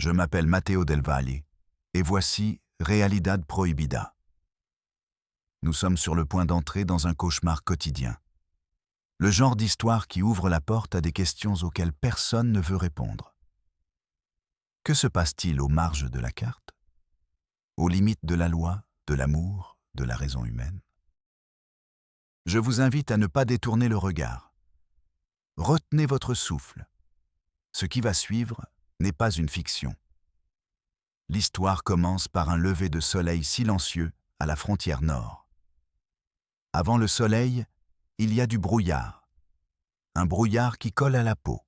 Je m'appelle Matteo Del Valle, et voici Realidad Prohibida. Nous sommes sur le point d'entrer dans un cauchemar quotidien. Le genre d'histoire qui ouvre la porte à des questions auxquelles personne ne veut répondre. Que se passe-t-il aux marges de la carte? Aux limites de la loi, de l'amour, de la raison humaine? Je vous invite à ne pas détourner le regard. Retenez votre souffle. Ce qui va suivre n'est pas une fiction. L'histoire commence par un lever de soleil silencieux à la frontière nord. Avant le soleil, il y a du brouillard. Un brouillard qui colle à la peau,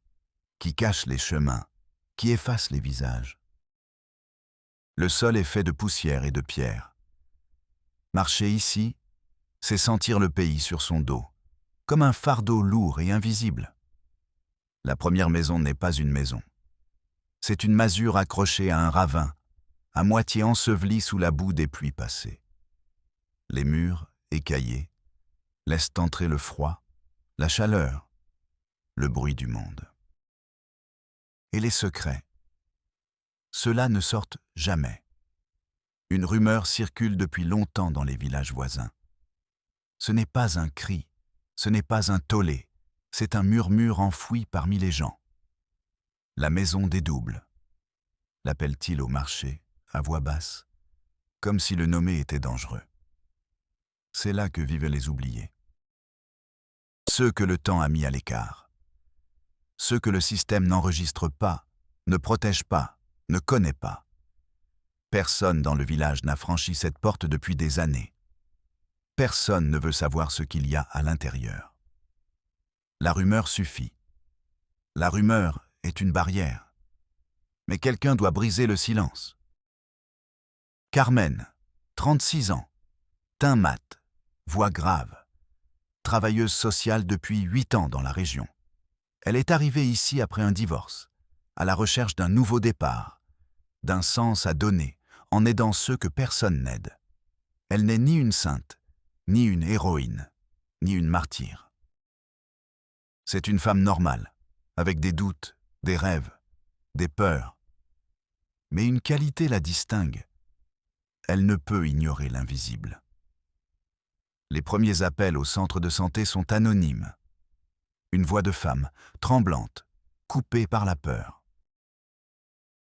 qui cache les chemins, qui efface les visages. Le sol est fait de poussière et de pierre. Marcher ici, c'est sentir le pays sur son dos, comme un fardeau lourd et invisible. La première maison n'est pas une maison. C'est une masure accrochée à un ravin, à moitié ensevelie sous la boue des pluies passées. Les murs, écaillés, laissent entrer le froid, la chaleur, le bruit du monde. Et les secrets? Ceux-là ne sortent jamais. Une rumeur circule depuis longtemps dans les villages voisins. Ce n'est pas un cri, ce n'est pas un tollé, c'est un murmure enfoui parmi les gens. La maison des doubles. L'appelle-t-il au marché, à voix basse, comme si le nommer était dangereux. C'est là que vivent les oubliés. Ceux que le temps a mis à l'écart. Ceux que le système n'enregistre pas, ne protège pas, ne connaît pas. Personne dans le village n'a franchi cette porte depuis des années. Personne ne veut savoir ce qu'il y a à l'intérieur. La rumeur suffit. La rumeur est une barrière. Mais quelqu'un doit briser le silence. Carmen, 36 ans, teint mat, voix grave, travailleuse sociale depuis 8 ans dans la région. Elle est arrivée ici après un divorce, à la recherche d'un nouveau départ, d'un sens à donner, en aidant ceux que personne n'aide. Elle n'est ni une sainte, ni une héroïne, ni une martyre. C'est une femme normale, avec des doutes, des rêves, des peurs. Mais une qualité la distingue. Elle ne peut ignorer l'invisible. Les premiers appels au centre de santé sont anonymes. Une voix de femme, tremblante, coupée par la peur.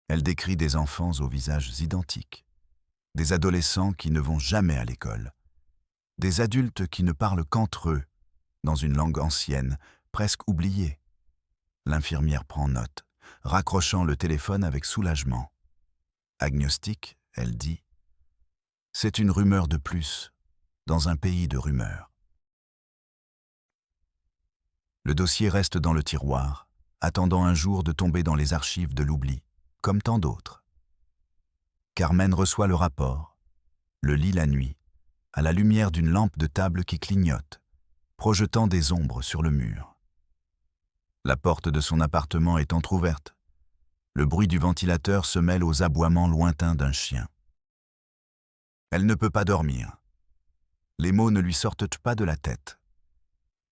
Elle décrit des enfants aux visages identiques, des adolescents qui ne vont jamais à l'école, des adultes qui ne parlent qu'entre eux, dans une langue ancienne, presque oubliée. L'infirmière prend note, raccrochant le téléphone avec soulagement. Agnostique, elle dit, « C'est une rumeur de plus, dans un pays de rumeurs. » Le dossier reste dans le tiroir, attendant un jour de tomber dans les archives de l'oubli, comme tant d'autres. Carmen reçoit le rapport, le lit la nuit, à la lumière d'une lampe de table qui clignote, projetant des ombres sur le mur. La porte de son appartement est entr'ouverte. Le bruit du ventilateur se mêle aux aboiements lointains d'un chien. Elle ne peut pas dormir. Les mots ne lui sortent pas de la tête.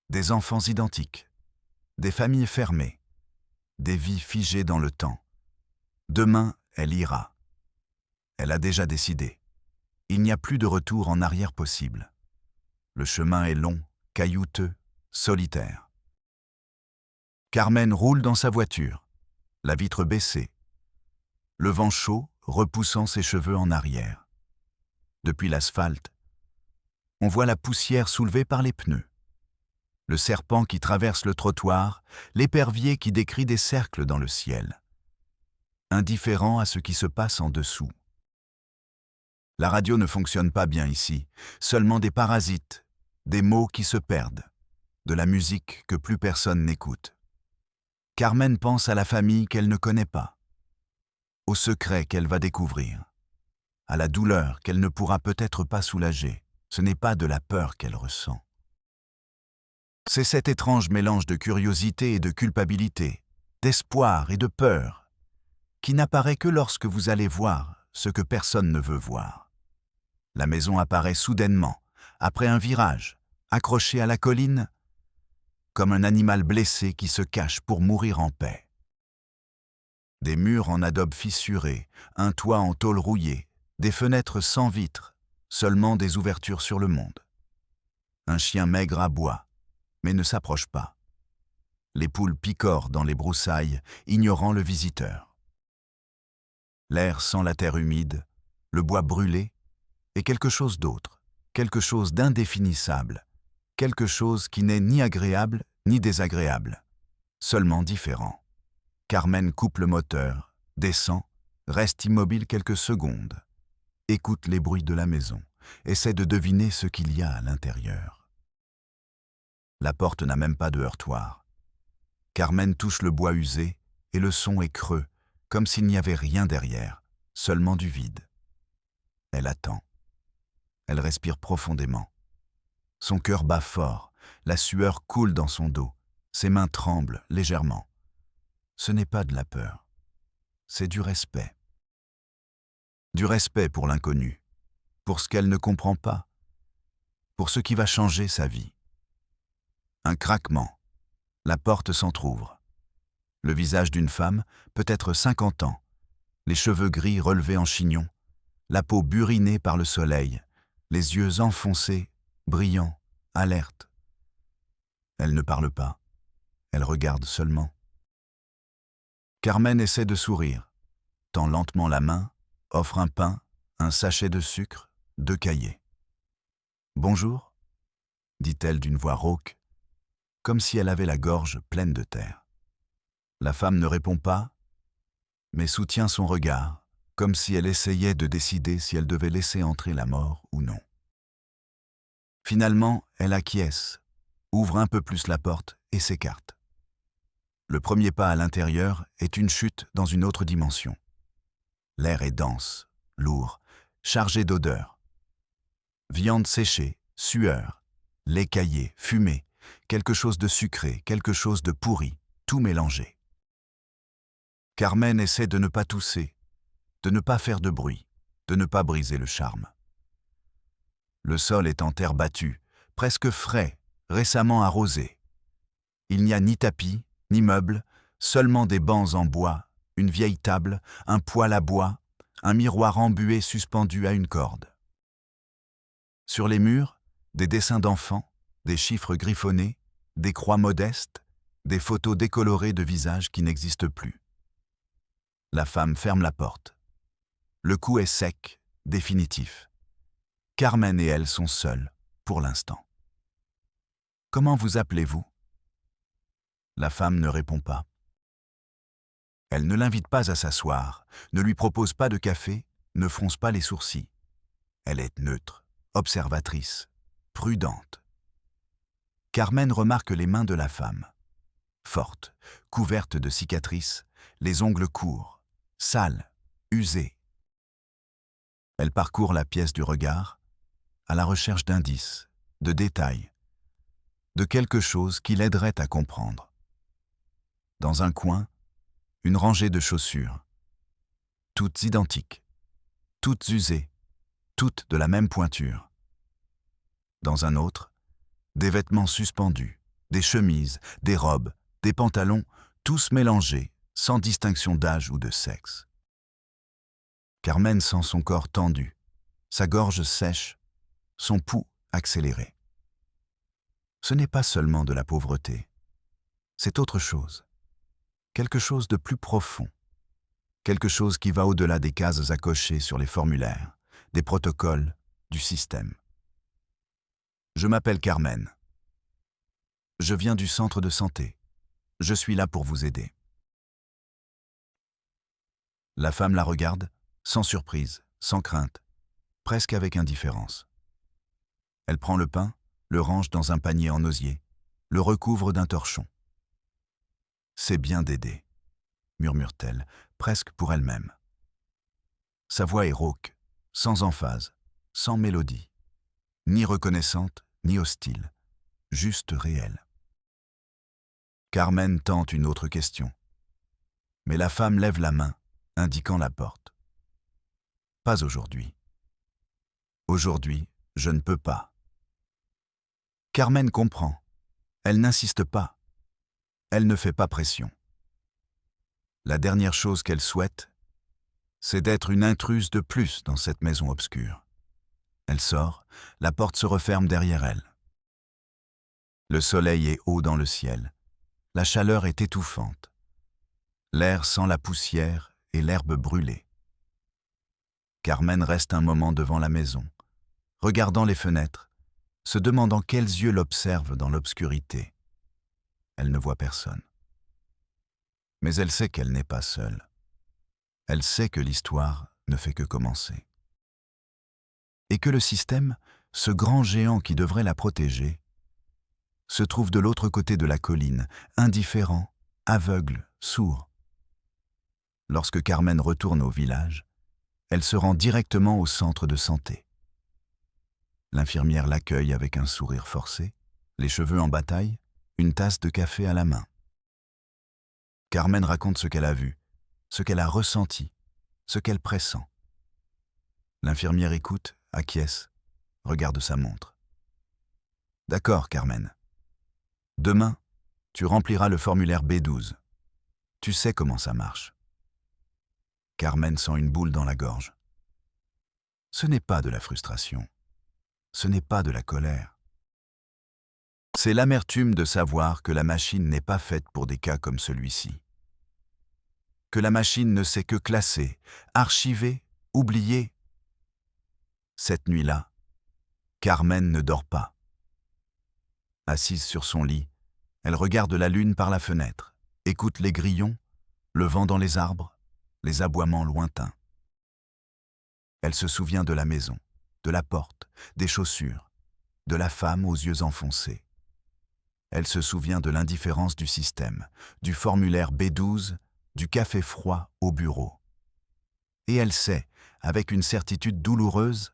Des enfants identiques, des familles fermées, des vies figées dans le temps. Demain, elle ira. Elle a déjà décidé. Il n'y a plus de retour en arrière possible. Le chemin est long, caillouteux, solitaire. Carmen roule dans sa voiture, la vitre baissée. Le vent chaud repoussant ses cheveux en arrière. Depuis l'asphalte, on voit la poussière soulevée par les pneus. Le serpent qui traverse le trottoir, l'épervier qui décrit des cercles dans le ciel. Indifférent à ce qui se passe en dessous. La radio ne fonctionne pas bien ici, seulement des parasites, des mots qui se perdent, de la musique que plus personne n'écoute. Carmen pense à la famille qu'elle ne connaît pas, au secret qu'elle va découvrir, à la douleur qu'elle ne pourra peut-être pas soulager. Ce n'est pas de la peur qu'elle ressent. C'est cet étrange mélange de curiosité et de culpabilité, d'espoir et de peur, qui n'apparaît que lorsque vous allez voir ce que personne ne veut voir. La maison apparaît soudainement, après un virage, accrochée à la colline, comme un animal blessé qui se cache pour mourir en paix. Des murs en adobe fissuré, un toit en tôle rouillée, des fenêtres sans vitres, seulement des ouvertures sur le monde. Un chien maigre aboie, mais ne s'approche pas. Les poules picorent dans les broussailles, ignorant le visiteur. L'air sent la terre humide, le bois brûlé, et quelque chose d'autre, quelque chose d'indéfinissable, quelque chose qui n'est ni agréable ni désagréable, seulement différent. Carmen coupe le moteur, descend, reste immobile quelques secondes, écoute les bruits de la maison, essaie de deviner ce qu'il y a à l'intérieur. La porte n'a même pas de heurtoir. Carmen touche le bois usé et le son est creux, comme s'il n'y avait rien derrière, seulement du vide. Elle attend. Elle respire profondément. Son cœur bat fort, la sueur coule dans son dos, ses mains tremblent légèrement. Ce n'est pas de la peur, c'est du respect. Du respect pour l'inconnu, pour ce qu'elle ne comprend pas, pour ce qui va changer sa vie. Un craquement, la porte s'entr'ouvre. Le visage d'une femme, peut-être 50 ans, les cheveux gris relevés en chignon, la peau burinée par le soleil, les yeux enfoncés, brillants, alertes. Elle ne parle pas, elle regarde seulement. Carmen essaie de sourire, tend lentement la main, offre un pain, un sachet de sucre, 2 cahiers. « Bonjour » dit-elle d'une voix rauque, comme si elle avait la gorge pleine de terre. La femme ne répond pas, mais soutient son regard, comme si elle essayait de décider si elle devait laisser entrer la mort ou non. Finalement, elle acquiesce, ouvre un peu plus la porte et s'écarte. Le premier pas à l'intérieur est une chute dans une autre dimension. L'air est dense, lourd, chargé d'odeurs. Viande séchée, sueur, lait caillé, fumée, quelque chose de sucré, quelque chose de pourri, tout mélangé. Carmen essaie de ne pas tousser, de ne pas faire de bruit, de ne pas briser le charme. Le sol est en terre battue, presque frais, récemment arrosé. Il n'y a ni tapis, ni meubles, seulement des bancs en bois, une vieille table, un poêle à bois, un miroir embué suspendu à une corde. Sur les murs, des dessins d'enfants, des chiffres griffonnés, des croix modestes, des photos décolorées de visages qui n'existent plus. La femme ferme la porte. Le coup est sec, définitif. Carmen et elle sont seules, pour l'instant. « Comment vous appelez-vous » La femme ne répond pas. Elle ne l'invite pas à s'asseoir, ne lui propose pas de café, ne fronce pas les sourcils. Elle est neutre, observatrice, prudente. Carmen remarque les mains de la femme. Fortes, couvertes de cicatrices, les ongles courts, sales, usés. Elle parcourt la pièce du regard, à la recherche d'indices, de détails, de quelque chose qui l'aiderait à comprendre. Dans un coin, une rangée de chaussures, toutes identiques, toutes usées, toutes de la même pointure. Dans un autre, des vêtements suspendus, des chemises, des robes, des pantalons, tous mélangés, sans distinction d'âge ou de sexe. Carmen sent son corps tendu, sa gorge sèche, son pouls accéléré. Ce n'est pas seulement de la pauvreté, c'est autre chose, quelque chose de plus profond, quelque chose qui va au-delà des cases à cocher sur les formulaires, des protocoles, du système. Je m'appelle Carmen. Je viens du centre de santé. Je suis là pour vous aider. La femme la regarde, sans surprise, sans crainte, presque avec indifférence. Elle prend le pain, le range dans un panier en osier, le recouvre d'un torchon. « C'est bien d'aider », murmure-t-elle, presque pour elle-même. Sa voix est rauque, sans emphase, sans mélodie, ni reconnaissante, ni hostile, juste réelle. Carmen tente une autre question. Mais la femme lève la main, indiquant la porte. « Pas aujourd'hui. Aujourd'hui, je ne peux pas. » Carmen comprend. Elle n'insiste pas. Elle ne fait pas pression. La dernière chose qu'elle souhaite, c'est d'être une intruse de plus dans cette maison obscure. Elle sort, la porte se referme derrière elle. Le soleil est haut dans le ciel. La chaleur est étouffante. L'air sent la poussière et l'herbe brûlée. Carmen reste un moment devant la maison, regardant les fenêtres, se demandant quels yeux l'observent dans l'obscurité. Elle ne voit personne. Mais elle sait qu'elle n'est pas seule. Elle sait que l'histoire ne fait que commencer. Et que le système, ce grand géant qui devrait la protéger, se trouve de l'autre côté de la colline, indifférent, aveugle, sourd. Lorsque Carmen retourne au village, elle se rend directement au centre de santé. L'infirmière l'accueille avec un sourire forcé, les cheveux en bataille, une tasse de café à la main. Carmen raconte ce qu'elle a vu, ce qu'elle a ressenti, ce qu'elle pressent. L'infirmière écoute, acquiesce, regarde sa montre. « D'accord, Carmen. Demain, tu rempliras le formulaire B12. Tu sais comment ça marche. » Carmen sent une boule dans la gorge. Ce n'est pas de la frustration. Ce n'est pas de la colère. C'est l'amertume de savoir que la machine n'est pas faite pour des cas comme celui-ci. Que la machine ne sait que classer, archiver, oublier. Cette nuit-là, Carmen ne dort pas. Assise sur son lit, elle regarde la lune par la fenêtre, écoute les grillons, le vent dans les arbres, les aboiements lointains. Elle se souvient de la maison, de la porte, des chaussures, de la femme aux yeux enfoncés. Elle se souvient de l'indifférence du système, du formulaire B12, du café froid au bureau. Et elle sait, avec une certitude douloureuse,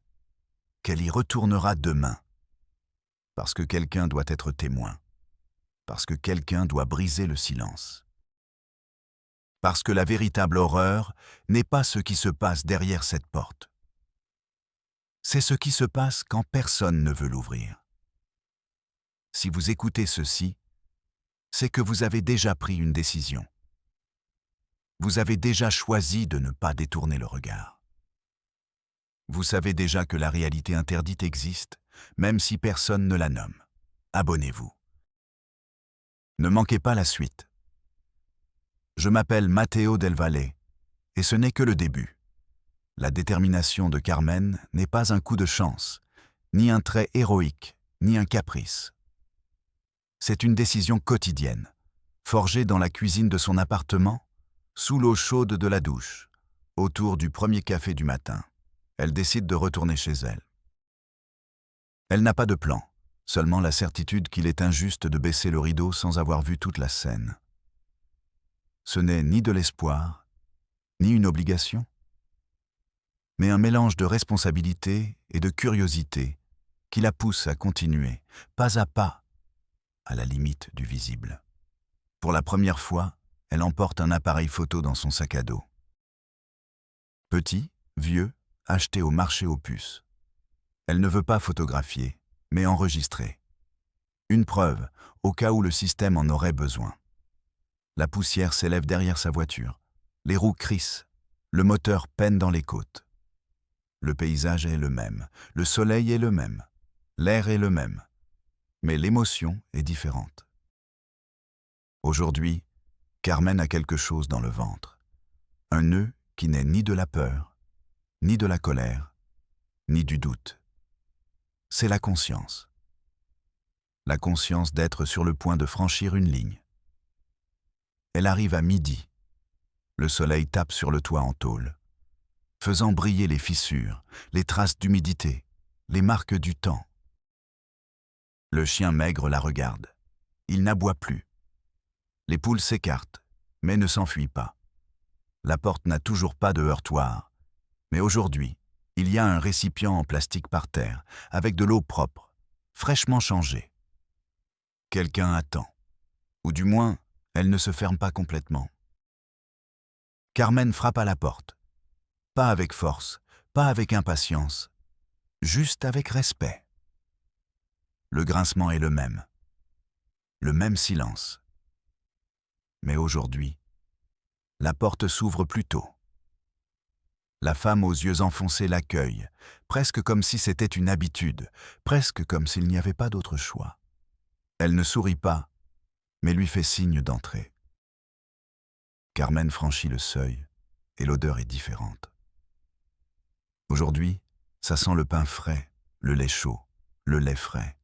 qu'elle y retournera demain. Parce que quelqu'un doit être témoin. Parce que quelqu'un doit briser le silence. Parce que la véritable horreur n'est pas ce qui se passe derrière cette porte. C'est ce qui se passe quand personne ne veut l'ouvrir. Si vous écoutez ceci, c'est que vous avez déjà pris une décision. Vous avez déjà choisi de ne pas détourner le regard. Vous savez déjà que la réalité interdite existe, même si personne ne la nomme. Abonnez-vous. Ne manquez pas la suite. Je m'appelle Matteo Del Valle, et ce n'est que le début. La détermination de Carmen n'est pas un coup de chance, ni un trait héroïque, ni un caprice. C'est une décision quotidienne, forgée dans la cuisine de son appartement, sous l'eau chaude de la douche, autour du premier café du matin. Elle décide de retourner chez elle. Elle n'a pas de plan, seulement la certitude qu'il est injuste de baisser le rideau sans avoir vu toute la scène. Ce n'est ni de l'espoir, ni une obligation, mais un mélange de responsabilité et de curiosité qui la pousse à continuer, pas à pas, à la limite du visible. Pour la première fois, elle emporte un appareil photo dans son sac à dos. Petit, vieux, acheté au marché aux puces. Elle ne veut pas photographier, mais enregistrer. Une preuve, au cas où le système en aurait besoin. La poussière s'élève derrière sa voiture. Les roues crissent. Le moteur peine dans les côtes. Le paysage est le même. Le soleil est le même. L'air est le même. Mais l'émotion est différente. Aujourd'hui, Carmen a quelque chose dans le ventre. Un nœud qui n'est ni de la peur, ni de la colère, ni du doute. C'est la conscience. La conscience d'être sur le point de franchir une ligne. Elle arrive à midi. Le soleil tape sur le toit en tôle, faisant briller les fissures, les traces d'humidité, les marques du temps. Le chien maigre la regarde. Il n'aboie plus. Les poules s'écartent, mais ne s'enfuient pas. La porte n'a toujours pas de heurtoir. Mais aujourd'hui, il y a un récipient en plastique par terre, avec de l'eau propre, fraîchement changée. Quelqu'un attend. Ou du moins, elle ne se ferme pas complètement. Carmen frappe à la porte. Pas avec force, pas avec impatience, juste avec respect. Le grincement est le même silence. Mais aujourd'hui, La porte s'ouvre plus tôt. La femme aux yeux enfoncés l'accueille, presque comme si c'était une habitude, presque comme s'il n'y avait pas d'autre choix. Elle ne sourit pas, mais lui fait signe d'entrer. Carmen franchit le seuil, et l'odeur est différente. Aujourd'hui, ça sent le pain frais, le lait chaud, le lait frais.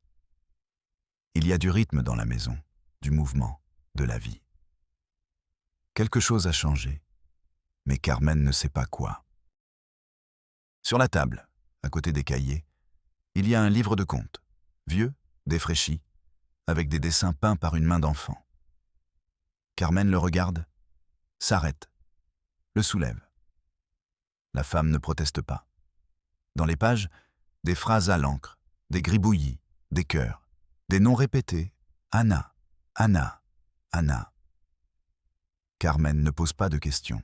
Il y a du rythme dans la maison, du mouvement, de la vie. Quelque chose a changé, mais Carmen ne sait pas quoi. Sur la table, à côté des cahiers, il y a un livre de contes, vieux, défraîchi, avec des dessins peints par une main d'enfant. Carmen le regarde, s'arrête, le soulève. La femme ne proteste pas. Dans les pages, des phrases à l'encre, des gribouillis, des cœurs, des noms répétés, Anna, Anna, Anna. Carmen ne pose pas de questions.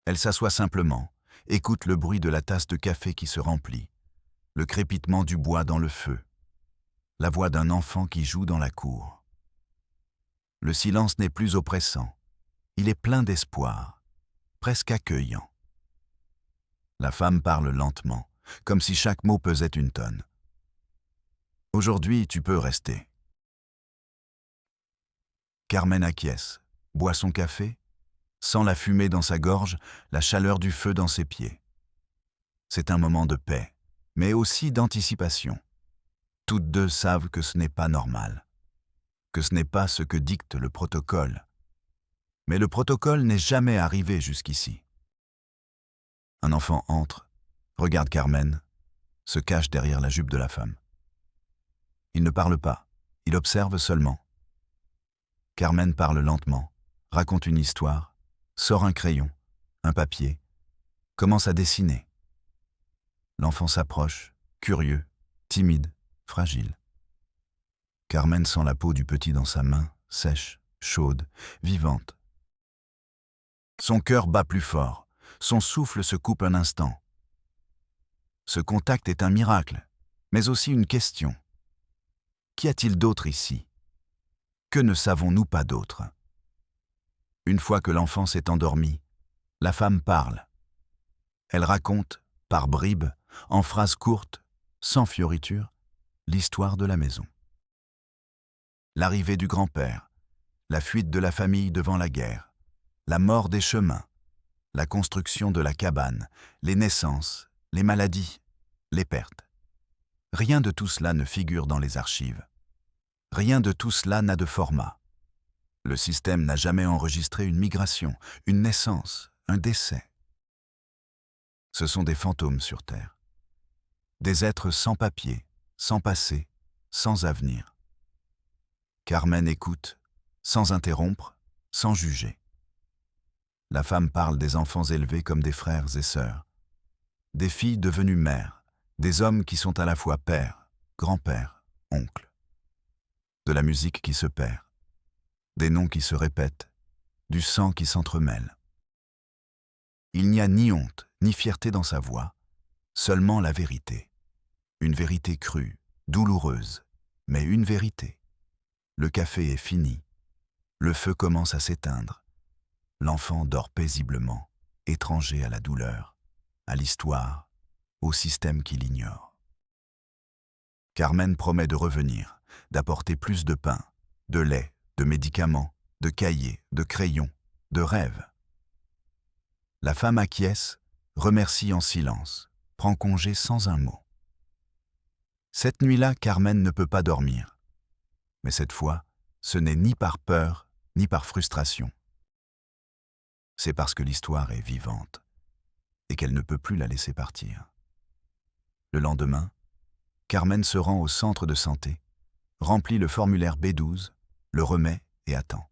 Elle s'assoit simplement, écoute le bruit de la tasse de café qui se remplit, le crépitement du bois dans le feu, la voix d'un enfant qui joue dans la cour. Le silence n'est plus oppressant, il est plein d'espoir, presque accueillant. La femme parle lentement, comme si chaque mot pesait une tonne. Aujourd'hui, tu peux rester. Carmen acquiesce, boit son café, sent la fumée dans sa gorge, la chaleur du feu dans ses pieds. C'est un moment de paix, mais aussi d'anticipation. Toutes deux savent que ce n'est pas normal, que ce n'est pas ce que dicte le protocole. Mais le protocole n'est jamais arrivé jusqu'ici. Un enfant entre, regarde Carmen, se cache derrière la jupe de la femme. Il ne parle pas, il observe seulement. Carmen parle lentement, raconte une histoire, sort un crayon, un papier, commence à dessiner. L'enfant s'approche, curieux, timide, fragile. Carmen sent la peau du petit dans sa main, sèche, chaude, vivante. Son cœur bat plus fort, son souffle se coupe un instant. Ce contact est un miracle, mais aussi une question. Qu'y a-t-il d'autre ici? Que ne savons-nous pas d'autre? Une fois que l'enfant s'est endormi, la femme parle. Elle raconte, par bribes, en phrases courtes, sans fioriture, l'histoire de la maison. L'arrivée du grand-père, la fuite de la famille devant la guerre, la mort des chemins, la construction de la cabane, les naissances, les maladies, les pertes. Rien de tout cela ne figure dans les archives. Rien de tout cela n'a de format. Le système n'a jamais enregistré une migration, une naissance, un décès. Ce sont des fantômes sur Terre. Des êtres sans papier, sans passé, sans avenir. Carmen écoute, sans interrompre, sans juger. La femme parle des enfants élevés comme des frères et sœurs, des filles devenues mères, des hommes qui sont à la fois pères, grands-pères, oncles, de la musique qui se perd, des noms qui se répètent, du sang qui s'entremêle. Il n'y a ni honte, ni fierté dans sa voix, seulement la vérité. Une vérité crue, douloureuse, mais une vérité. Le café est fini, le feu commence à s'éteindre. L'enfant dort paisiblement, étranger à la douleur, à l'histoire, au système qui l'ignore. Carmen promet de revenir, d'apporter plus de pain, de lait, de médicaments, de cahiers, de crayons, de rêves. La femme acquiesce, remercie en silence, prend congé sans un mot. Cette nuit-là, Carmen ne peut pas dormir. Mais cette fois, ce n'est ni par peur, ni par frustration. C'est parce que l'histoire est vivante et qu'elle ne peut plus la laisser partir. Le lendemain, Carmen se rend au centre de santé, remplit le formulaire B12, le remet et attend.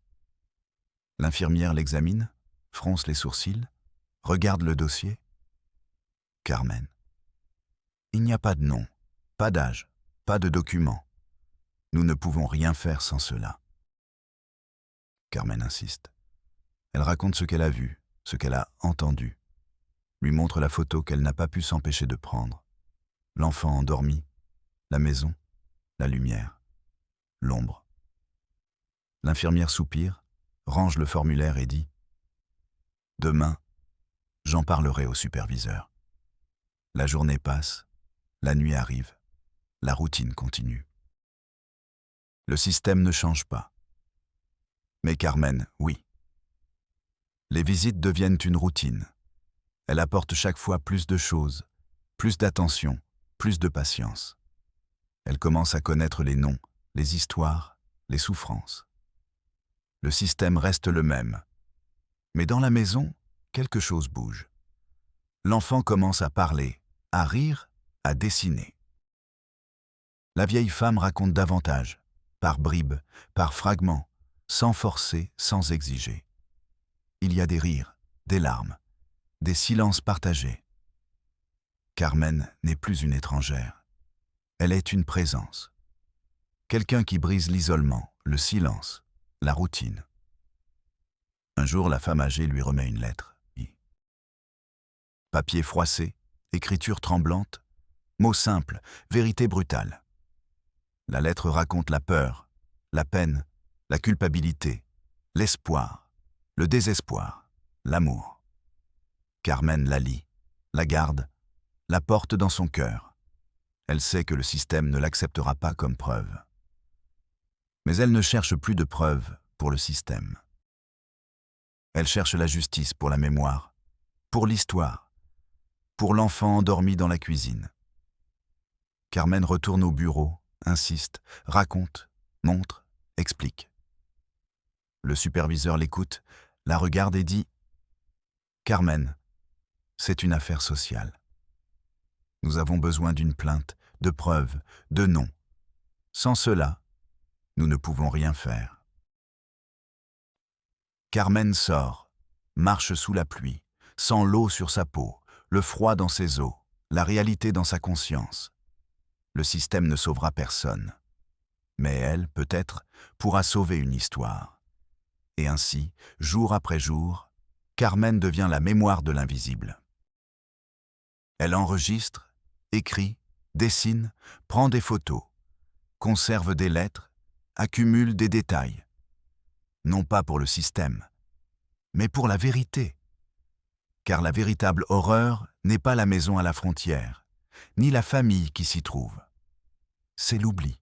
L'infirmière l'examine, fronce les sourcils, regarde le dossier. Carmen. Il n'y a pas de nom, pas d'âge, pas de document. Nous ne pouvons rien faire sans cela. Carmen insiste. Elle raconte ce qu'elle a vu, ce qu'elle a entendu, lui montre la photo qu'elle n'a pas pu s'empêcher de prendre. L'enfant endormi, la maison, la lumière, l'ombre. L'infirmière soupire, range le formulaire et dit Demain, j'en parlerai au superviseur. La journée passe, la nuit arrive, la routine continue. Le système ne change pas. Mais Carmen, oui. Les visites deviennent une routine. Elle apporte chaque fois plus de choses, plus d'attention, plus de patience. Elle commence à connaître les noms, les histoires, les souffrances. Le système reste le même. Mais dans la maison, quelque chose bouge. L'enfant commence à parler, à rire, à dessiner. La vieille femme raconte davantage, par bribes, par fragments, sans forcer, sans exiger. Il y a des rires, des larmes, des silences partagés. Carmen n'est plus une étrangère. Elle est une présence. Quelqu'un qui brise l'isolement, le silence, la routine. Un jour, la femme âgée lui remet une lettre. Papier froissé, écriture tremblante, mots simples, vérité brutale. La lettre raconte la peur, la peine, la culpabilité, l'espoir, le désespoir, l'amour. Carmen la lit, la garde, la porte dans son cœur. Elle sait que le système ne l'acceptera pas comme preuve. Mais elle ne cherche plus de preuves pour le système. Elle cherche la justice pour la mémoire, pour l'histoire, pour l'enfant endormi dans la cuisine. Carmen retourne au bureau, insiste, raconte, montre, explique. Le superviseur l'écoute, la regarde et dit « Carmen, c'est une affaire sociale. Nous avons besoin d'une plainte, de preuves, de noms. Sans cela, nous ne pouvons rien faire. » Carmen sort, marche sous la pluie, sent l'eau sur sa peau, le froid dans ses os, la réalité dans sa conscience. Le système ne sauvera personne. Mais elle, peut-être, pourra sauver une histoire. Et ainsi, jour après jour, Carmen devient la mémoire de l'invisible. Elle enregistre, écrit, dessine, prend des photos, conserve des lettres, accumule des détails. Non pas pour le système, mais pour la vérité. Car la véritable horreur n'est pas la maison à la frontière, ni la famille qui s'y trouve. C'est l'oubli,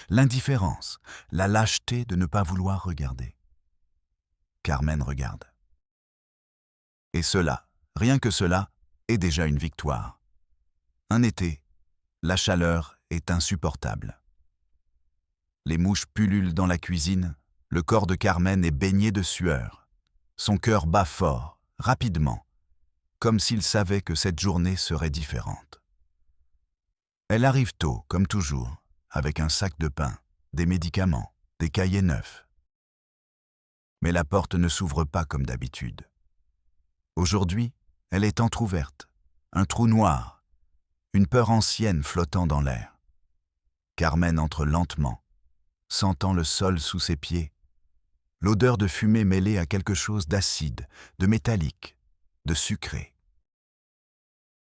l'indifférence, la lâcheté de ne pas vouloir regarder. Carmen regarde. Et cela, rien que cela, est déjà une victoire. Un été, la chaleur est insupportable. Les mouches pullulent dans la cuisine, le corps de Carmen est baigné de sueur. Son cœur bat fort, rapidement, comme s'il savait que cette journée serait différente. Elle arrive tôt, comme toujours, avec un sac de pain, des médicaments, des cahiers neufs. Mais la porte ne s'ouvre pas comme d'habitude. Aujourd'hui, elle est entr'ouverte, un trou noir, une peur ancienne flottant dans l'air. Carmen entre lentement, sentant le sol sous ses pieds, l'odeur de fumée mêlée à quelque chose d'acide, de métallique, de sucré.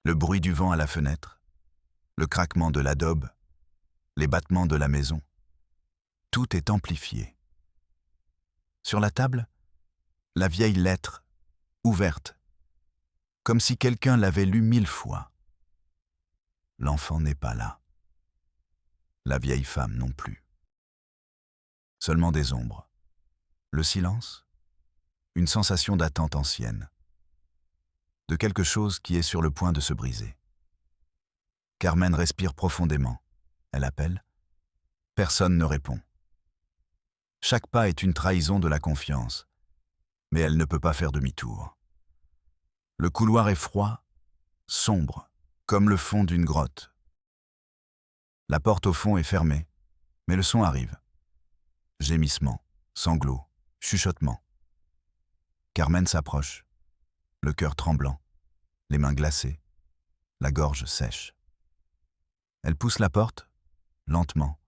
Le bruit du vent à la fenêtre, le craquement de l'adobe, les battements de la maison, tout est amplifié. Sur la table, la vieille lettre, ouverte, comme si quelqu'un l'avait lue 1000 fois. L'enfant n'est pas là. La vieille femme non plus. Seulement des ombres. Le silence, une sensation d'attente ancienne, de quelque chose qui est sur le point de se briser. Carmen respire profondément. Elle appelle. Personne ne répond. Chaque pas est une trahison de la confiance, mais elle ne peut pas faire demi-tour. Le couloir est froid, sombre, comme le fond d'une grotte. La porte au fond est fermée, mais le son arrive. Gémissements, sanglots, chuchotements. Carmen s'approche, le cœur tremblant, les mains glacées, la gorge sèche. Elle pousse la porte, lentement,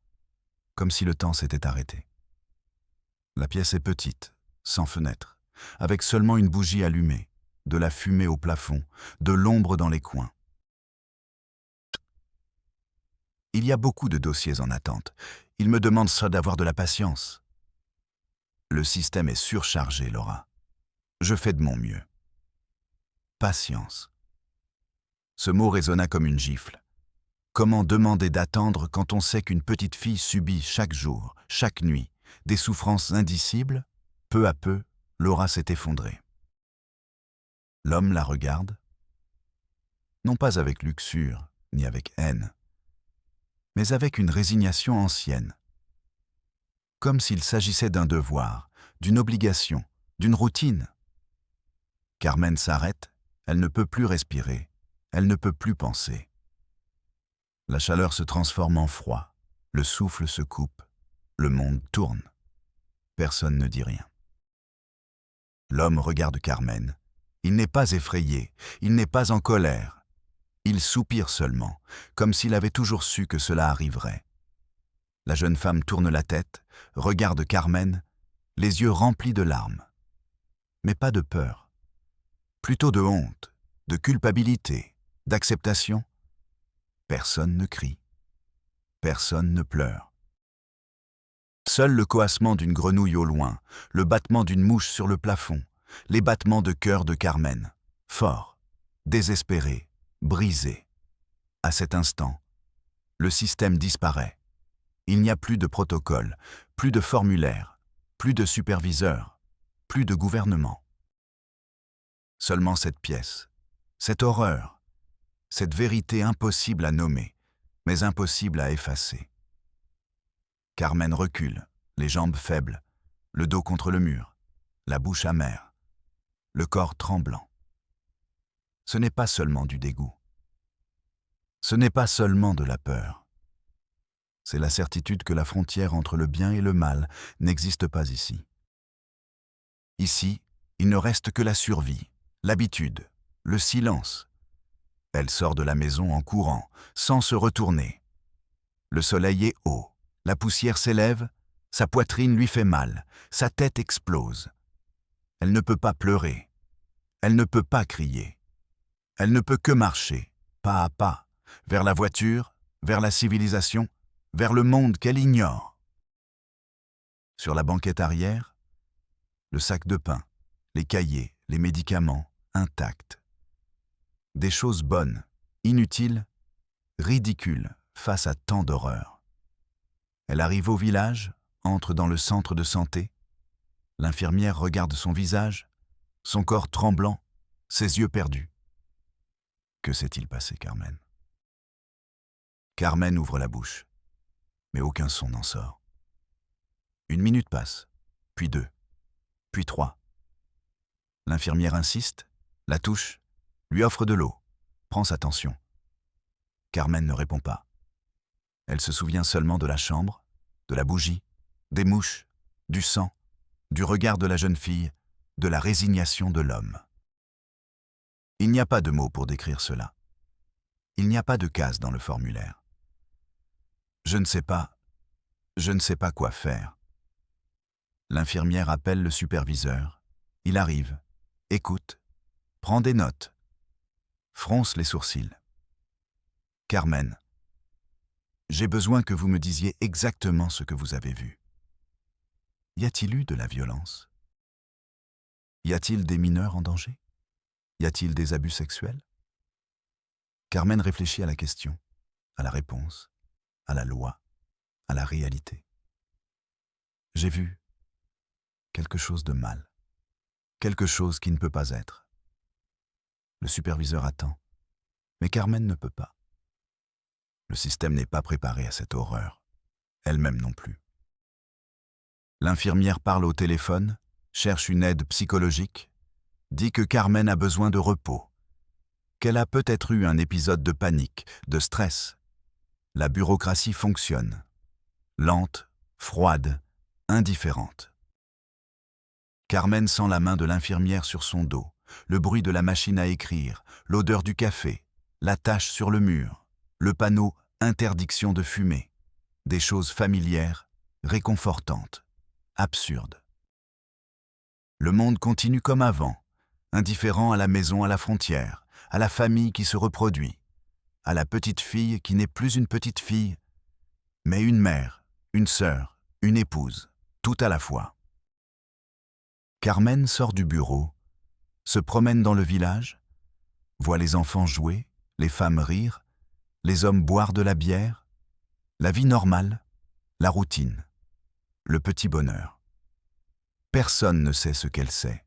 comme si le temps s'était arrêté. La pièce est petite, sans fenêtre, avec seulement une bougie allumée, de la fumée au plafond, de l'ombre dans les coins. Il y a beaucoup de dossiers en attente. Il me demande ça d'avoir de la patience. Le système est surchargé, Laura. Je fais de mon mieux. patience. Ce mot résonna comme une gifle. Comment demander d'attendre quand on sait qu'une petite fille subit chaque jour, chaque nuit, des souffrances indicibles? Peu à peu, Laura s'est effondrée. L'homme la regarde, non pas avec luxure ni avec haine, mais avec une résignation ancienne, comme s'il s'agissait d'un devoir, d'une obligation, d'une routine. Carmen s'arrête, elle ne peut plus respirer, elle ne peut plus penser. La chaleur se transforme en froid, le souffle se coupe, le monde tourne. Personne ne dit rien. L'homme regarde Carmen. Il n'est pas effrayé, il n'est pas en colère. Il soupire seulement, comme s'il avait toujours su que cela arriverait. La jeune femme tourne la tête, regarde Carmen, les yeux remplis de larmes. Mais pas de peur. Plutôt de honte, de culpabilité, d'acceptation. Personne ne crie. Personne ne pleure. Seul le coassement d'une grenouille au loin, le battement d'une mouche sur le plafond, les battements de cœur de Carmen, forts, désespérés, brisés. À cet instant, le système disparaît. Il n'y a plus de protocole, plus de formulaire, plus de superviseur, plus de gouvernement. Seulement cette pièce, cette horreur, cette vérité impossible à nommer, mais impossible à effacer. Carmen recule, les jambes faibles, le dos contre le mur, la bouche amère, le corps tremblant. Ce n'est pas seulement du dégoût. Ce n'est pas seulement de la peur. C'est la certitude que la frontière entre le bien et le mal n'existe pas ici. Ici, il ne reste que la survie, l'habitude, le silence. Elle sort de la maison en courant, sans se retourner. Le soleil est haut, la poussière s'élève, sa poitrine lui fait mal, sa tête explose. Elle ne peut pas pleurer, elle ne peut pas crier. Elle ne peut que marcher, pas à pas, vers la voiture, vers la civilisation, vers le monde qu'elle ignore. Sur la banquette arrière, le sac de pain, les cahiers, les médicaments, intacts. Des choses bonnes, inutiles, ridicules face à tant d'horreur. Elle arrive au village, entre dans le centre de santé. L'infirmière regarde son visage, son corps tremblant, ses yeux perdus. Que s'est-il passé, Carmen? Carmen ouvre la bouche, mais aucun son n'en sort. 1 minute passe, puis 2, puis 3. L'infirmière insiste, la touche, lui offre de l'eau, prend sa tension. Carmen ne répond pas. Elle se souvient seulement de la chambre, de la bougie, des mouches, du sang, du regard de la jeune fille, de la résignation de l'homme. Il n'y a pas de mots pour décrire cela. Il n'y a pas de case dans le formulaire. Je ne sais pas quoi faire. L'infirmière appelle le superviseur. Il arrive, écoute, prend des notes, fronce les sourcils. Carmen, j'ai besoin que vous me disiez exactement ce que vous avez vu. Y a-t-il eu de la violence? Y a-t-il des mineurs en danger? Y a-t-il des abus sexuels? Carmen réfléchit à la question, à la réponse, à la loi, à la réalité. J'ai vu quelque chose de mal, quelque chose qui ne peut pas être. Le superviseur attend, mais Carmen ne peut pas. Le système n'est pas préparé à cette horreur, elle-même non plus. L'infirmière parle au téléphone, cherche une aide psychologique, dit que Carmen a besoin de repos, qu'elle a peut-être eu un épisode de panique, de stress. La bureaucratie fonctionne, lente, froide, indifférente. Carmen sent la main de l'infirmière sur son dos, le bruit de la machine à écrire, l'odeur du café, la tache sur le mur, le panneau « Interdiction de fumer », des choses familières, réconfortantes, absurdes. Le monde continue comme avant, indifférent à la maison à la frontière, à la famille qui se reproduit, à la petite fille qui n'est plus une petite fille, mais une mère, une sœur, une épouse, tout à la fois. Carmen sort du bureau, se promène dans le village, voit les enfants jouer, les femmes rire, les hommes boire de la bière, la vie normale, la routine, le petit bonheur. Personne ne sait ce qu'elle sait.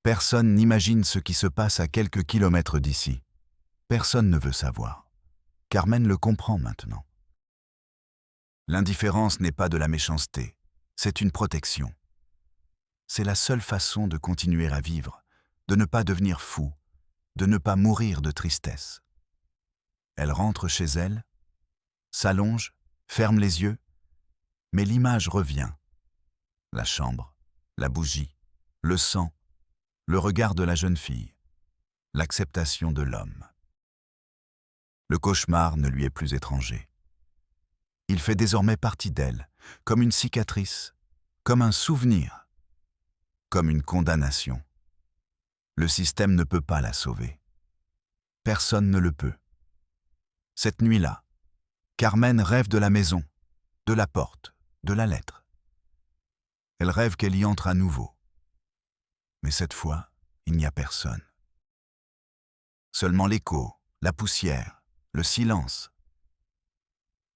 Personne n'imagine ce qui se passe à quelques kilomètres d'ici. Personne ne veut savoir. Carmen le comprend maintenant. L'indifférence n'est pas de la méchanceté, c'est une protection. C'est la seule façon de continuer à vivre, de ne pas devenir fou, de ne pas mourir de tristesse. Elle rentre chez elle, s'allonge, ferme les yeux, mais l'image revient. La chambre, la bougie, le sang, le regard de la jeune fille, l'acceptation de l'homme. Le cauchemar ne lui est plus étranger. Il fait désormais partie d'elle, comme une cicatrice, comme un souvenir, comme une condamnation. Le système ne peut pas la sauver. Personne ne le peut. Cette nuit-là, Carmen rêve de la maison, de la porte, de la lettre. Elle rêve qu'elle y entre à nouveau. Mais cette fois, il n'y a personne. Seulement l'écho, la poussière, le silence.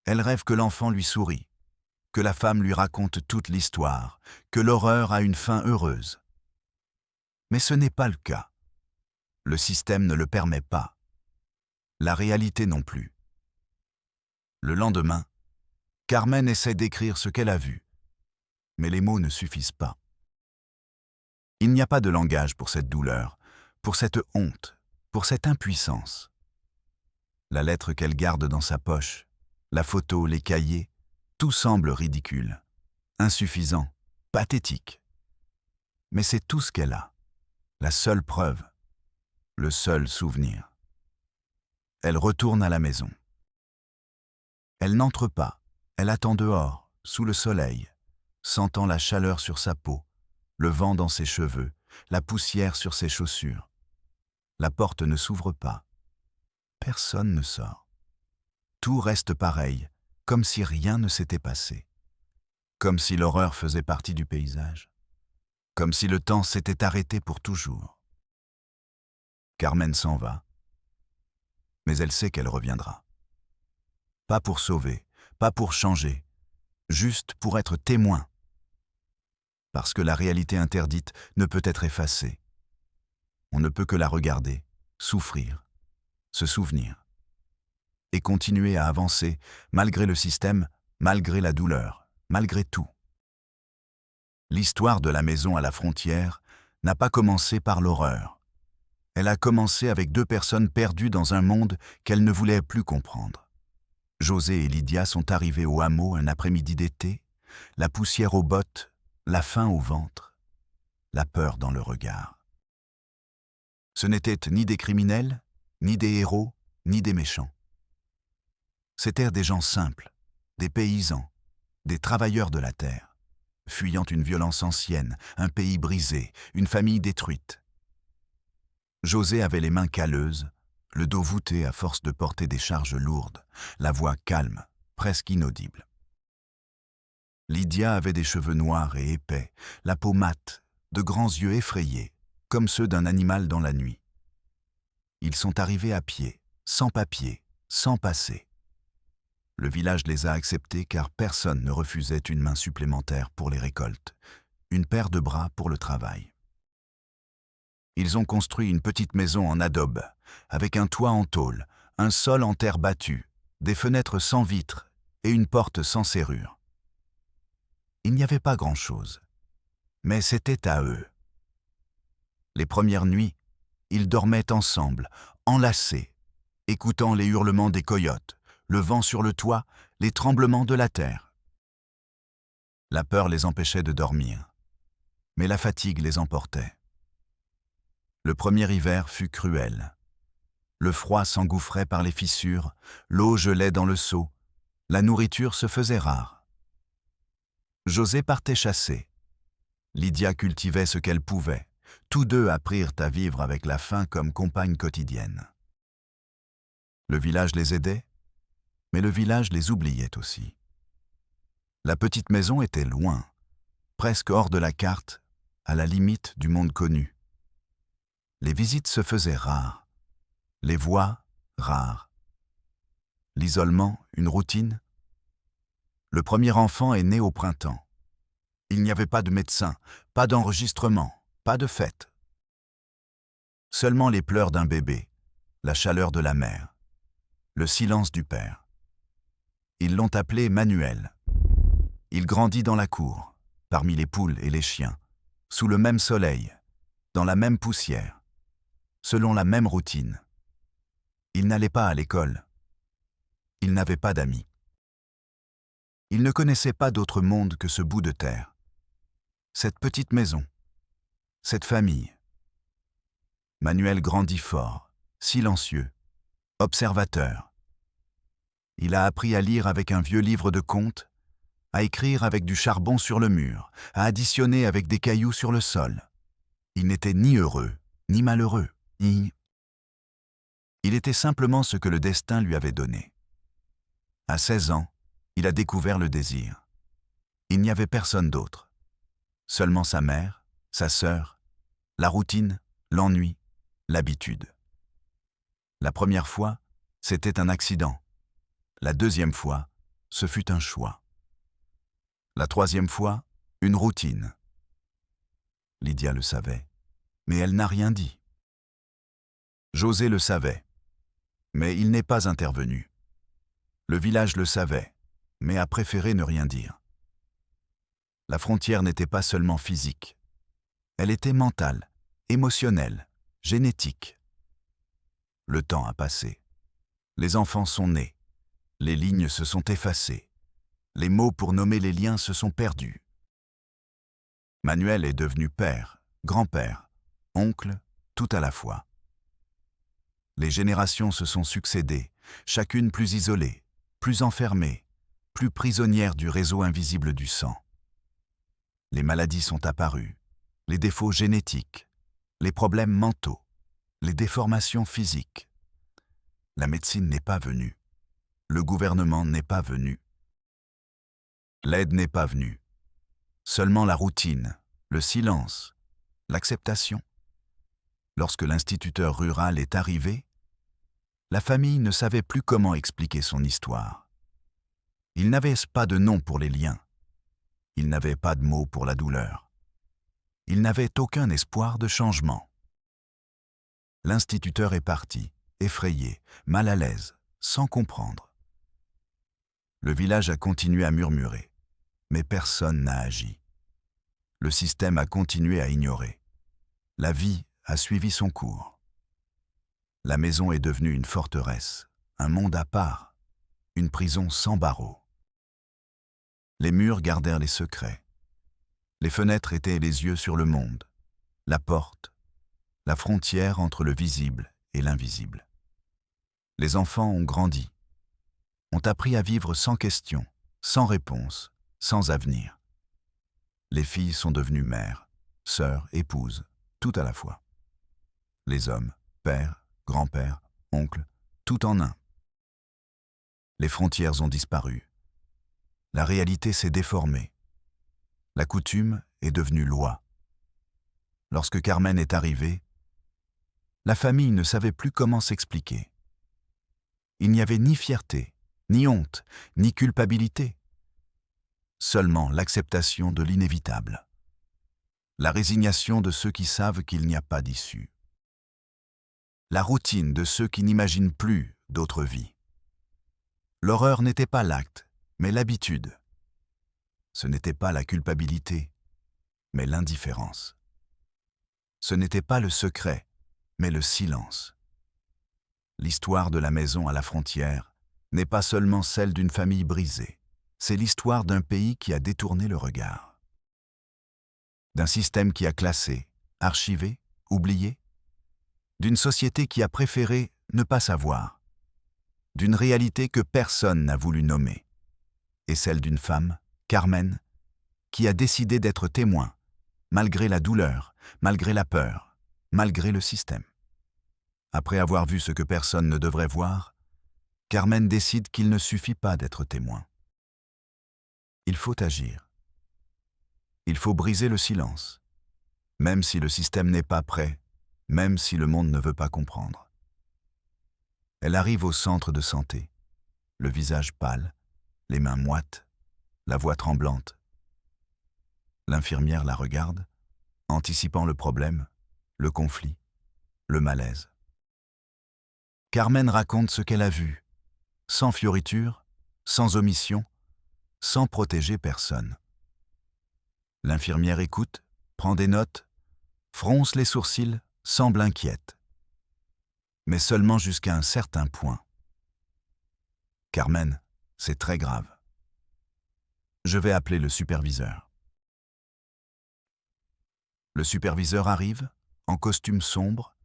Elle rêve que l'enfant lui sourit, que la femme lui raconte toute l'histoire, que l'horreur a une fin heureuse. Mais ce n'est pas le cas. Le système ne le permet pas. La réalité non plus. Le lendemain, Carmen essaie d'écrire ce qu'elle a vu, mais les mots ne suffisent pas. Il n'y a pas de langage pour cette douleur, pour cette honte, pour cette impuissance. La lettre qu'elle garde dans sa poche, la photo, les cahiers, tout semble ridicule, insuffisant, pathétique. Mais c'est tout ce qu'elle a, la seule preuve, le seul souvenir. Elle retourne à la maison. Elle n'entre pas, elle attend dehors, sous le soleil, sentant la chaleur sur sa peau, le vent dans ses cheveux, la poussière sur ses chaussures. La porte ne s'ouvre pas. Personne ne sort. Tout reste pareil, comme si rien ne s'était passé. Comme si l'horreur faisait partie du paysage. Comme si le temps s'était arrêté pour toujours. Carmen s'en va. Mais elle sait qu'elle reviendra. Pas pour sauver, pas pour changer, juste pour être témoin. Parce que la réalité interdite ne peut être effacée. On ne peut que la regarder, souffrir, se souvenir. Et continuer à avancer, malgré le système, malgré la douleur, malgré tout. L'histoire de la maison à la frontière n'a pas commencé par l'horreur. Elle a commencé avec deux personnes perdues dans un monde qu'elles ne voulaient plus comprendre. José et Lydia sont arrivés au hameau un après-midi d'été, la poussière aux bottes, la faim au ventre, la peur dans le regard. Ce n'étaient ni des criminels, ni des héros, ni des méchants. C'étaient des gens simples, des paysans, des travailleurs de la terre, fuyant une violence ancienne, un pays brisé, une famille détruite. José avait les mains calleuses, le dos voûté à force de porter des charges lourdes, la voix calme, presque inaudible. Lydia avait des cheveux noirs et épais, la peau mate, de grands yeux effrayés, comme ceux d'un animal dans la nuit. Ils sont arrivés à pied, sans papier, sans passé. Le village les a acceptés car personne ne refusait une main supplémentaire pour les récoltes, une paire de bras pour le travail. Ils ont construit une petite maison en adobe, avec un toit en tôle, un sol en terre battue, des fenêtres sans vitres et une porte sans serrure. Il n'y avait pas grand-chose, mais c'était à eux. Les premières nuits, ils dormaient ensemble, enlacés, écoutant les hurlements des coyotes, le vent sur le toit, les tremblements de la terre. La peur les empêchait de dormir, mais la fatigue les emportait. Le premier hiver fut cruel. Le froid s'engouffrait par les fissures, l'eau gelait dans le seau, la nourriture se faisait rare. José partait chasser. Lydia cultivait ce qu'elle pouvait. Tous deux apprirent à vivre avec la faim comme compagne quotidienne. Le village les aidait, mais le village les oubliait aussi. La petite maison était loin, presque hors de la carte, à la limite du monde connu. Les visites se faisaient rares. Les voix, rares. L'isolement, une routine. Le premier enfant est né au printemps. Il n'y avait pas de médecin, pas d'enregistrement, pas de fête. Seulement les pleurs d'un bébé, la chaleur de la mère, le silence du père. Ils l'ont appelé Manuel. Il grandit dans la cour, parmi les poules et les chiens, sous le même soleil, dans la même poussière, selon la même routine. Il n'allait pas à l'école. Il n'avait pas d'amis. Il ne connaissait pas d'autre monde que ce bout de terre, cette petite maison, cette famille. Manuel grandit fort, silencieux, observateur. Il a appris à lire avec un vieux livre de contes, à écrire avec du charbon sur le mur, à additionner avec des cailloux sur le sol. Il n'était ni heureux, ni malheureux, ni... Il était simplement ce que le destin lui avait donné. À 16 ans, il a découvert le désir. Il n'y avait personne d'autre. Seulement sa mère, sa sœur, la routine, l'ennui, l'habitude. La première fois, c'était un accident. La deuxième fois, ce fut un choix. La troisième fois, une routine. Lydia le savait, mais elle n'a rien dit. José le savait, mais il n'est pas intervenu. Le village le savait, mais a préféré ne rien dire. La frontière n'était pas seulement physique. Elle était mentale, émotionnelle, génétique. Le temps a passé. Les enfants sont nés. Les lignes se sont effacées. Les mots pour nommer les liens se sont perdus. Manuel est devenu père, grand-père, oncle, tout à la fois. Les générations se sont succédées, chacune plus isolée, plus enfermée, plus prisonnière du réseau invisible du sang. Les maladies sont apparues, les défauts génétiques, les problèmes mentaux, les déformations physiques. La médecine n'est pas venue. Le gouvernement n'est pas venu. L'aide n'est pas venue. Seulement la routine, le silence, l'acceptation. Lorsque l'instituteur rural est arrivé, la famille ne savait plus comment expliquer son histoire. Il n'avait pas de nom pour les liens. Il n'avait pas de mots pour la douleur. Il n'avait aucun espoir de changement. L'instituteur est parti, effrayé, mal à l'aise, sans comprendre. Le village a continué à murmurer, mais personne n'a agi. Le système a continué à ignorer. La vie a suivi son cours. La maison est devenue une forteresse, un monde à part, une prison sans barreaux. Les murs gardèrent les secrets. Les fenêtres étaient les yeux sur le monde, la porte, la frontière entre le visible et l'invisible. Les enfants ont grandi, ont appris à vivre sans question, sans réponse, sans avenir. Les filles sont devenues mères, sœurs, épouses, tout à la fois. Les hommes, pères, grands-pères, oncles, tout en un. Les frontières ont disparu. La réalité s'est déformée. La coutume est devenue loi. Lorsque Carmen est arrivée, la famille ne savait plus comment s'expliquer. Il n'y avait ni fierté, ni honte, ni culpabilité. Seulement l'acceptation de l'inévitable. La résignation de ceux qui savent qu'il n'y a pas d'issue. La routine de ceux qui n'imaginent plus d'autre vie. L'horreur n'était pas l'acte, mais l'habitude. Ce n'était pas la culpabilité, mais l'indifférence. Ce n'était pas le secret, mais le silence. L'histoire de la maison à la frontière n'est pas seulement celle d'une famille brisée, c'est l'histoire d'un pays qui a détourné le regard. D'un système qui a classé, archivé, oublié, d'une société qui a préféré ne pas savoir, d'une réalité que personne n'a voulu nommer, et celle d'une femme, Carmen, qui a décidé d'être témoin, malgré la douleur, malgré la peur, malgré le système. Après avoir vu ce que personne ne devrait voir, Carmen décide qu'il ne suffit pas d'être témoin. Il faut agir. Il faut briser le silence, même si le système n'est pas prêt, même si le monde ne veut pas comprendre. Elle arrive au centre de santé, le visage pâle, les mains moites, la voix tremblante. L'infirmière la regarde, anticipant le problème, le conflit, le malaise. Carmen raconte ce qu'elle a vu, sans fioriture, sans omission, sans protéger personne. L'infirmière écoute, prend des notes, fronce les sourcils, semble inquiète. Mais seulement jusqu'à un certain point. Carmen, c'est très grave. Je vais appeler le superviseur. Le superviseur arrive, en costume sombre,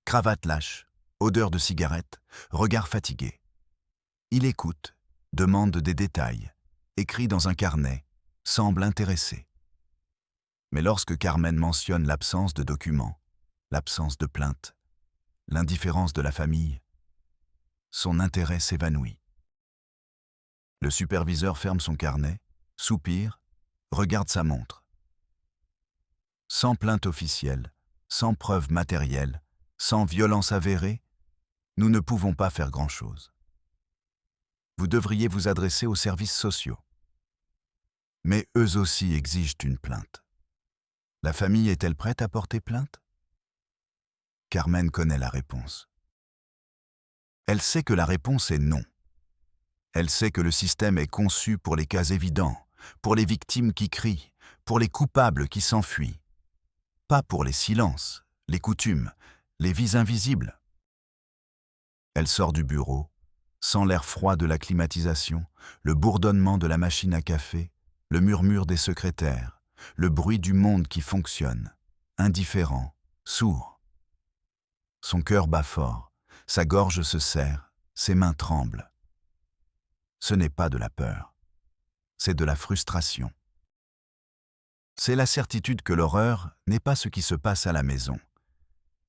cravate lâche, odeur de cigarette, regard fatigué. Il écoute, demande des détails, écrit dans un carnet, semble intéressé. Mais lorsque Carmen mentionne l'absence de documents, l'absence de plainte, l'indifférence de la famille, son intérêt s'évanouit. Le superviseur ferme son carnet, soupire, regarde sa montre. Sans plainte officielle, sans preuve matérielle, sans violence avérée, nous ne pouvons pas faire grand-chose. Vous devriez vous adresser aux services sociaux. Mais eux aussi exigent une plainte. La famille est-elle prête à porter plainte? Carmen connaît la réponse. Elle sait que la réponse est non. Elle sait que le système est conçu pour les cas évidents, pour les victimes qui crient, pour les coupables qui s'enfuient. Pas pour les silences, les coutumes, les vies invisibles. Elle sort du bureau, sent l'air froid de la climatisation, le bourdonnement de la machine à café, le murmure des secrétaires, le bruit du monde qui fonctionne, indifférent, sourd. Son cœur bat fort, sa gorge se serre, ses mains tremblent. Ce n'est pas de la peur, c'est de la frustration. C'est la certitude que l'horreur n'est pas ce qui se passe à la maison,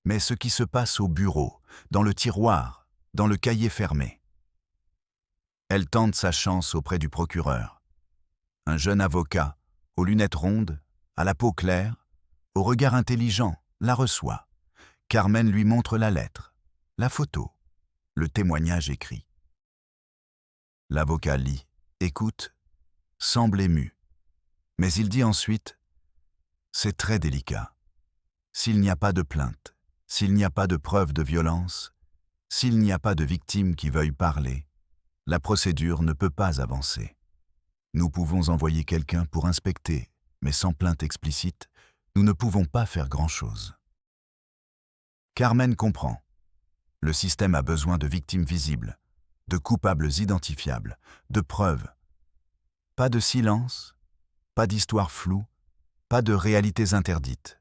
mais ce qui se passe au bureau, dans le tiroir, dans le cahier fermé. Elle tente sa chance auprès du procureur. Un jeune avocat, aux lunettes rondes, à la peau claire, au regard intelligent, la reçoit. Carmen lui montre la lettre, la photo, le témoignage écrit. L'avocat lit, écoute, semble ému. Mais il dit ensuite « C'est très délicat. S'il n'y a pas de plainte, s'il n'y a pas de preuve de violence, s'il n'y a pas de victime qui veuille parler, la procédure ne peut pas avancer. Nous pouvons envoyer quelqu'un pour inspecter, mais sans plainte explicite, nous ne pouvons pas faire grand-chose. » Carmen comprend. Le système a besoin de victimes visibles, de coupables identifiables, de preuves. Pas de silence, pas d'histoires floues, pas de réalités interdites.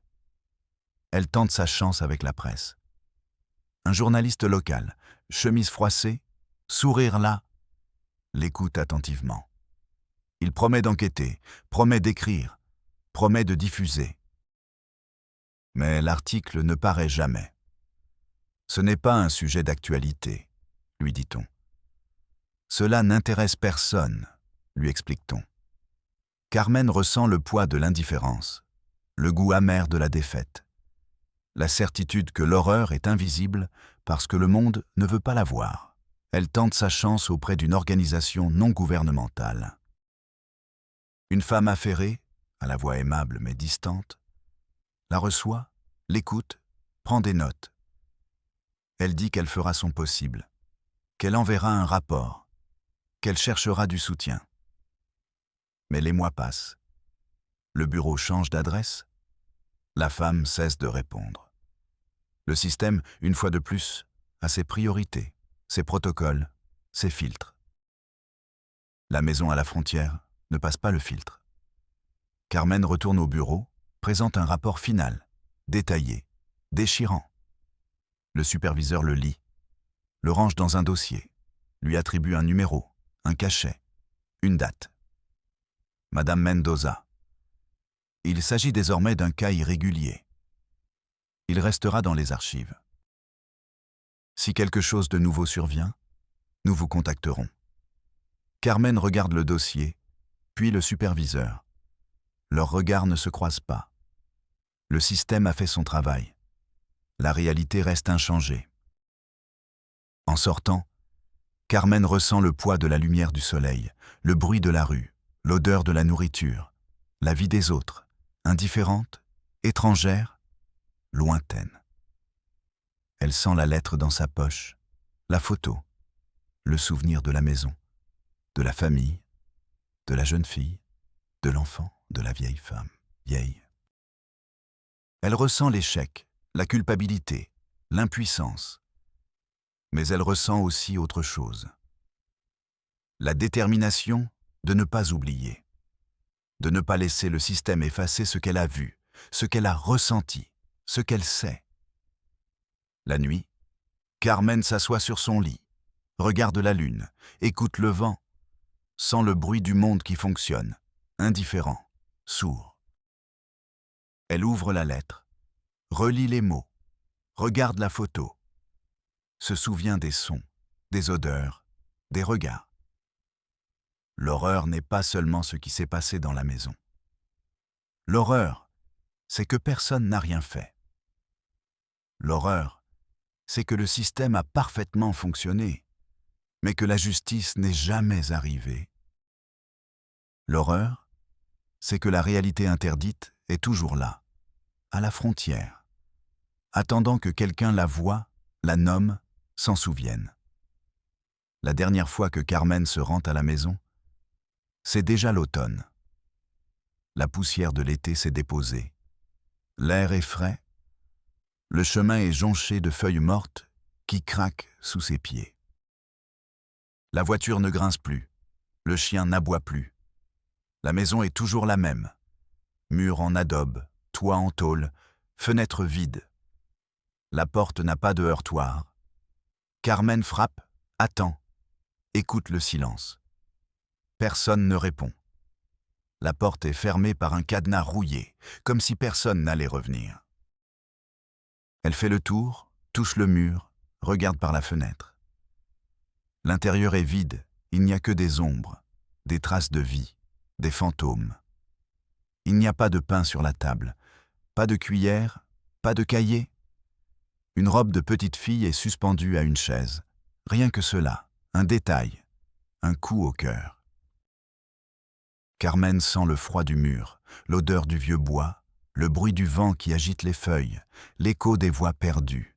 Elle tente sa chance avec la presse. Un journaliste local, chemise froissée, sourire là, l'écoute attentivement. Il promet d'enquêter, promet d'écrire, promet de diffuser. Mais l'article ne paraît jamais. Ce n'est pas un sujet d'actualité, lui dit-on. Cela n'intéresse personne, lui explique-t-on. Carmen ressent le poids de l'indifférence, le goût amer de la défaite, la certitude que l'horreur est invisible parce que le monde ne veut pas la voir. Elle tente sa chance auprès d'une organisation non gouvernementale. Une femme affairée, à la voix aimable mais distante, la reçoit, l'écoute, prend des notes. Elle dit qu'elle fera son possible, qu'elle enverra un rapport, qu'elle cherchera du soutien. Mais les mois passent. Le bureau change d'adresse. La femme cesse de répondre. Le système, une fois de plus, a ses priorités, ses protocoles, ses filtres. La maison à la frontière ne passe pas le filtre. Carmen retourne au bureau, présente un rapport final, détaillé, déchirant. Le superviseur le lit, le range dans un dossier, lui attribue un numéro, un cachet, une date. Madame Mendoza. Il s'agit désormais d'un cas irrégulier. Il restera dans les archives. Si quelque chose de nouveau survient, nous vous contacterons. Carmen regarde le dossier, puis le superviseur. Leurs regards ne se croisent pas. Le système a fait son travail. La réalité reste inchangée. En sortant, Carmen ressent le poids de la lumière du soleil, le bruit de la rue, l'odeur de la nourriture, la vie des autres, indifférente, étrangère, lointaine. Elle sent la lettre dans sa poche, la photo, le souvenir de la maison, de la famille, de la jeune fille, de l'enfant, de la vieille femme, vieille. Elle ressent l'échec, la culpabilité, l'impuissance. Mais elle ressent aussi autre chose. La détermination de ne pas oublier, de ne pas laisser le système effacer ce qu'elle a vu, ce qu'elle a ressenti, ce qu'elle sait. La nuit, Carmen s'assoit sur son lit, regarde la lune, écoute le vent, sent le bruit du monde qui fonctionne, indifférent, sourd. Elle ouvre la lettre, relit les mots, regarde la photo, se souvient des sons, des odeurs, des regards. L'horreur n'est pas seulement ce qui s'est passé dans la maison. L'horreur, c'est que personne n'a rien fait. L'horreur, c'est que le système a parfaitement fonctionné, mais que la justice n'est jamais arrivée. L'horreur, c'est que la réalité interdite est toujours là, à la frontière, attendant que quelqu'un la voie, la nomme, s'en souvienne. La dernière fois que Carmen se rend à la maison, c'est déjà l'automne. La poussière de l'été s'est déposée. L'air est frais. Le chemin est jonché de feuilles mortes qui craquent sous ses pieds. La voiture ne grince plus. Le chien n'aboie plus. La maison est toujours la même. Mur en adobe, toit en tôle, fenêtre vide. La porte n'a pas de heurtoir. Carmen frappe, attend, écoute le silence. Personne ne répond. La porte est fermée par un cadenas rouillé, comme si personne n'allait revenir. Elle fait le tour, touche le mur, regarde par la fenêtre. L'intérieur est vide, il n'y a que des ombres, des traces de vie, des fantômes. Il n'y a pas de pain sur la table, pas de cuillère, pas de cahier. Une robe de petite fille est suspendue à une chaise. Rien que cela, un détail, un coup au cœur. Carmen sent le froid du mur, l'odeur du vieux bois, le bruit du vent qui agite les feuilles, l'écho des voix perdues.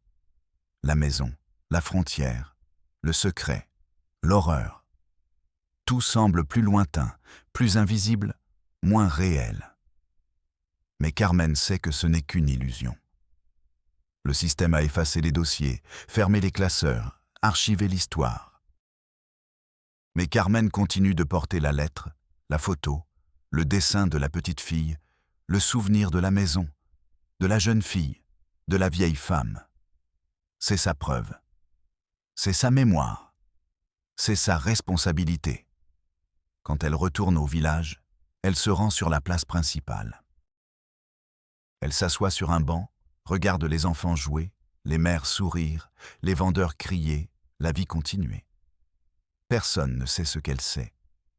La maison, la frontière, le secret, l'horreur. Tout semble plus lointain, plus invisible, moins réel. Mais Carmen sait que ce n'est qu'une illusion. Le système a effacé les dossiers, fermé les classeurs, archivé l'histoire. Mais Carmen continue de porter la lettre, la photo, le dessin de la petite fille, le souvenir de la maison, de la jeune fille, de la vieille femme. C'est sa preuve. C'est sa mémoire. C'est sa responsabilité. Quand elle retourne au village, elle se rend sur la place principale. Elle s'assoit sur un banc, regarde les enfants jouer, les mères sourire, les vendeurs crier, la vie continuer. Personne ne sait ce qu'elle sait,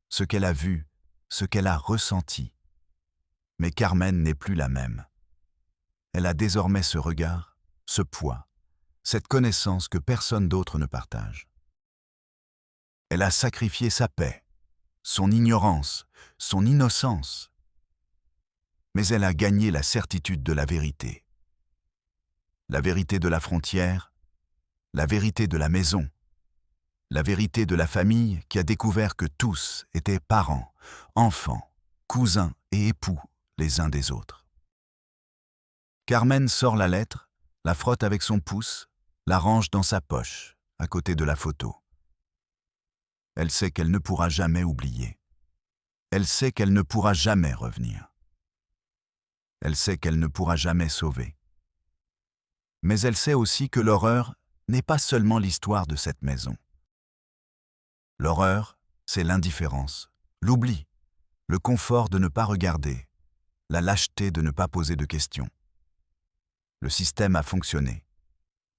ce qu'elle a vu, ce qu'elle a ressenti. Mais Carmen n'est plus la même. Elle a désormais ce regard, ce poids, cette connaissance que personne d'autre ne partage. Elle a sacrifié sa paix, son ignorance, son innocence. Mais elle a gagné la certitude de la vérité. La vérité de la frontière, la vérité de la maison, la vérité de la famille qui a découvert que tous étaient parents, enfants, cousins et époux les uns des autres. Carmen sort la lettre, la frotte avec son pouce, la range dans sa poche, à côté de la photo. Elle sait qu'elle ne pourra jamais oublier. Elle sait qu'elle ne pourra jamais revenir. Elle sait qu'elle ne pourra jamais sauver. Mais elle sait aussi que l'horreur n'est pas seulement l'histoire de cette maison. L'horreur, c'est l'indifférence, l'oubli, le confort de ne pas regarder, la lâcheté de ne pas poser de questions. Le système a fonctionné.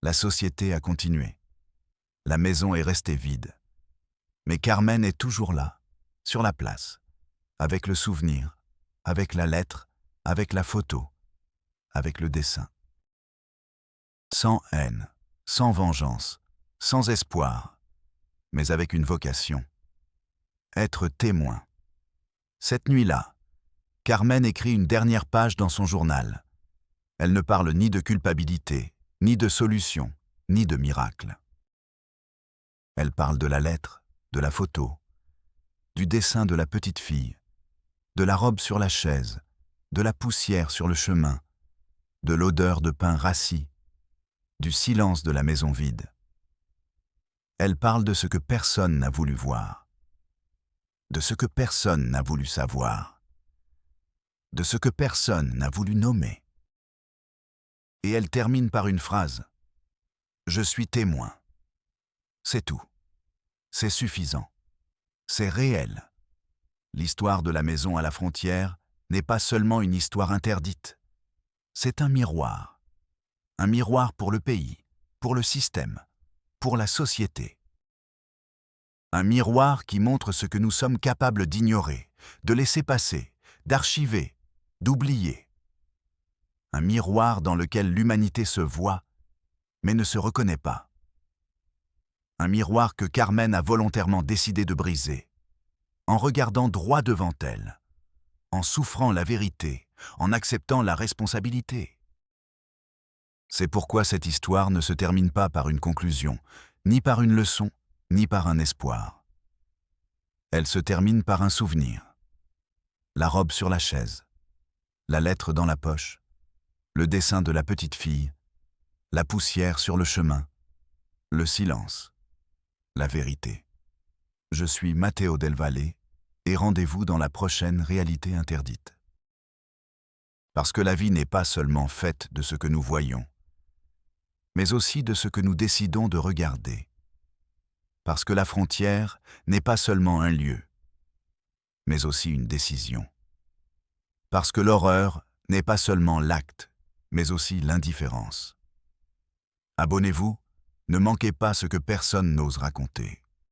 La société a continué. La maison est restée vide. Mais Carmen est toujours là, sur la place, avec le souvenir, avec la lettre, avec la photo, avec le dessin. Sans haine, sans vengeance, sans espoir, mais avec une vocation. Être témoin. Cette nuit-là, Carmen écrit une dernière page dans son journal. Elle ne parle ni de culpabilité, ni de solution, ni de miracle. Elle parle de la lettre, de la photo, du dessin de la petite fille, de la robe sur la chaise, de la poussière sur le chemin, de l'odeur de pain rassis, du silence de la maison vide. Elle parle de ce que personne n'a voulu voir, de ce que personne n'a voulu savoir, de ce que personne n'a voulu nommer. Et elle termine par une phrase. « Je suis témoin. » C'est tout. C'est suffisant. C'est réel. L'histoire de la maison à la frontière n'est pas seulement une histoire interdite. C'est un miroir. Un miroir pour le pays, pour le système, pour la société. Un miroir qui montre ce que nous sommes capables d'ignorer, de laisser passer, d'archiver, d'oublier. Un miroir dans lequel l'humanité se voit, mais ne se reconnaît pas. Un miroir que Carmen a volontairement décidé de briser, en regardant droit devant elle, en souffrant la vérité, en acceptant la responsabilité. C'est pourquoi cette histoire ne se termine pas par une conclusion, ni par une leçon, ni par un espoir. Elle se termine par un souvenir. La robe sur la chaise, la lettre dans la poche, le dessin de la petite fille, la poussière sur le chemin, le silence, la vérité. Je suis Matteo Del Valle et rendez-vous dans la prochaine Réalité interdite. Parce que la vie n'est pas seulement faite de ce que nous voyons, mais aussi de ce que nous décidons de regarder. Parce que la frontière n'est pas seulement un lieu, mais aussi une décision. Parce que l'horreur n'est pas seulement l'acte, mais aussi l'indifférence. Abonnez-vous, ne manquez pas ce que personne n'ose raconter.